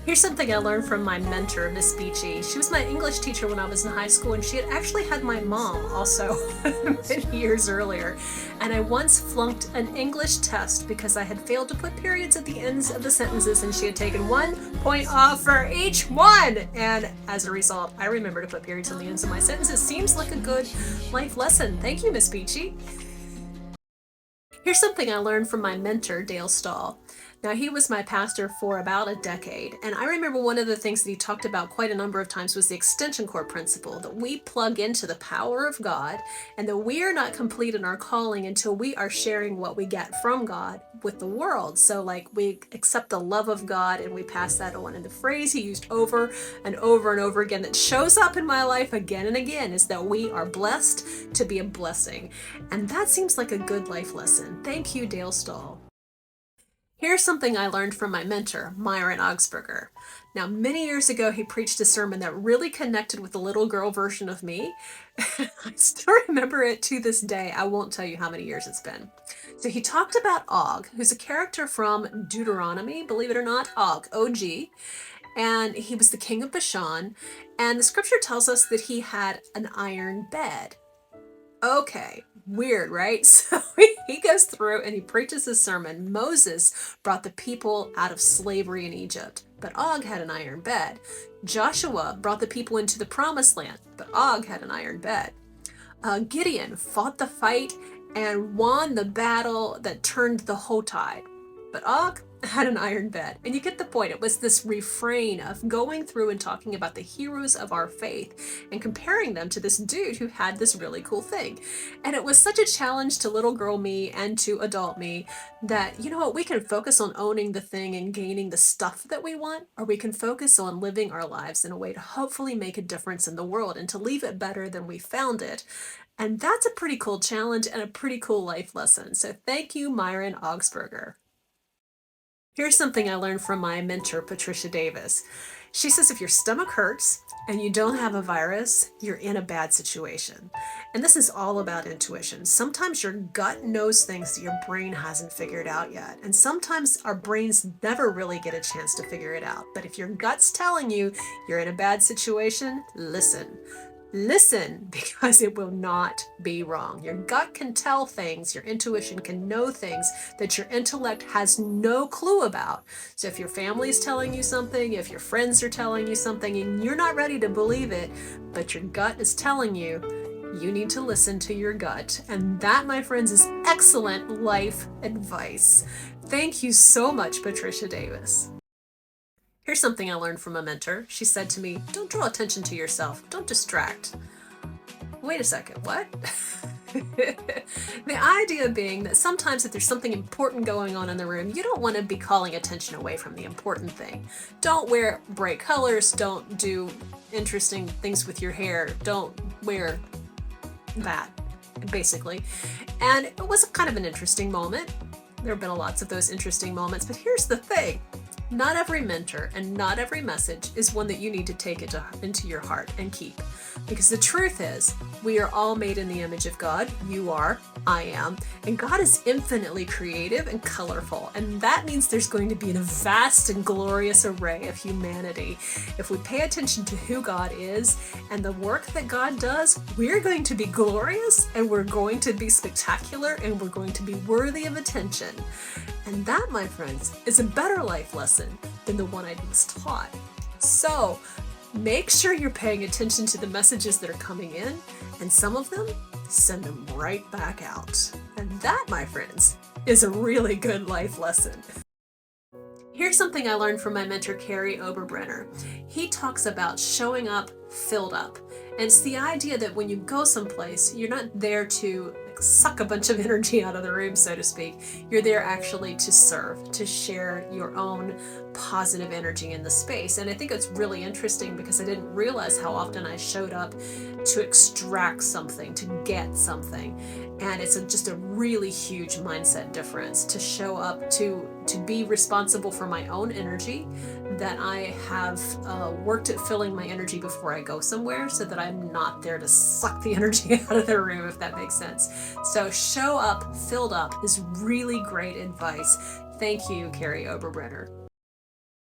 Here's something I learned from my mentor, Miss Beachy. She was my English teacher when I was in high school, and she had actually had my mom also many years earlier. And I once flunked an English test because I had failed to put periods at the ends of the sentences, and she had taken 1 point off for each one. And as a result, I remember to put periods on the ends of my sentences. Seems like a good life lesson. Thank you, Miss Beachy. Here's something I learned from my mentor, Dale Stahl. Now, he was my pastor for about a decade, and I remember one of the things that he talked about quite a number of times was the extension cord principle, that we plug into the power of God, and that we are not complete in our calling until we are sharing what we get from God with the world. So, like, we accept the love of God and we pass that on. And the phrase he used over and over and over again that shows up in my life again and again is that we are blessed to be a blessing. And that seems like a good life lesson. Thank you, Dale Stahl. Here's something I learned from my mentor, Myron Augsburger. Now, many years ago, he preached a sermon that really connected with the little girl version of me. I still remember it to this day. I won't tell you how many years it's been. So he talked about Og, who's a character from Deuteronomy, believe it or not, Og, O-G. And he was the king of Bashan. And the scripture tells us that he had an iron bed. Okay, weird, right? So he goes through and he preaches this sermon. Moses brought the people out of slavery in Egypt, but Og had an iron bed. Joshua brought the people into the promised land, but Og had an iron bed. Gideon fought the fight and won the battle that turned the whole tide, but Og had an iron bed. And you get the point. It was this refrain of going through and talking about the heroes of our faith and comparing them to this dude who had this really cool thing. And it was such a challenge to little girl me and to adult me that, you know what, we can focus on owning the thing and gaining the stuff that we want, or we can focus on living our lives in a way to hopefully make a difference in the world and to leave it better than we found it. And that's a pretty cool challenge and a pretty cool life lesson. So thank you, Myron Augsburger. Here's something I learned from my mentor, Patricia Davis. She says if your stomach hurts and you don't have a virus, you're in a bad situation. And this is all about intuition. Sometimes your gut knows things that your brain hasn't figured out yet. And sometimes our brains never really get a chance to figure it out. But if your gut's telling you you're in a bad situation, listen. Listen, because it will not be wrong. Your gut can tell things, your intuition can know things that your intellect has no clue about. So if your family is telling you something, if your friends are telling you something, and you're not ready to believe it, but your gut is telling you, you need to listen to your gut. And that, my friends, is excellent life advice. Thank you so much, Patricia Davis. Here's something I learned from a mentor. She said to me, don't draw attention to yourself. Don't distract. Wait a second, what? The idea being that sometimes if there's something important going on in the room, you don't want to be calling attention away from the important thing. Don't wear bright colors. Don't do interesting things with your hair. Don't wear that, basically. And it was kind of an interesting moment. There have been lots of those interesting moments, but here's the thing. Not every mentor and not every message is one that you need to take into your heart and keep. Because the truth is, we are all made in the image of God. You are, I am. And God is infinitely creative and colorful. And that means there's going to be a vast and glorious array of humanity. If we pay attention to who God is and the work that God does, we're going to be glorious and we're going to be spectacular and we're going to be worthy of attention. And that, my friends, is a better life lesson than the one I just taught. So make sure you're paying attention to the messages that are coming in, and some of them, send them right back out. And that, my friends, is a really good life lesson. Here's something I learned from my mentor, Carrie Oberbrenner. He talks about showing up filled up. And it's the idea that when you go someplace, you're not there to suck a bunch of energy out of the room, so to speak. You're there actually to serve, to share your own positive energy in the space. And I think it's really interesting because I didn't realize how often I showed up to extract something, to get something. And it's just a really huge mindset difference to show up to be responsible for my own energy, that I have worked at filling my energy before I go somewhere so that I'm not there to suck the energy out of the room, if that makes sense. So show up filled up is really great advice. Thank you, Carrie Oberbrenner.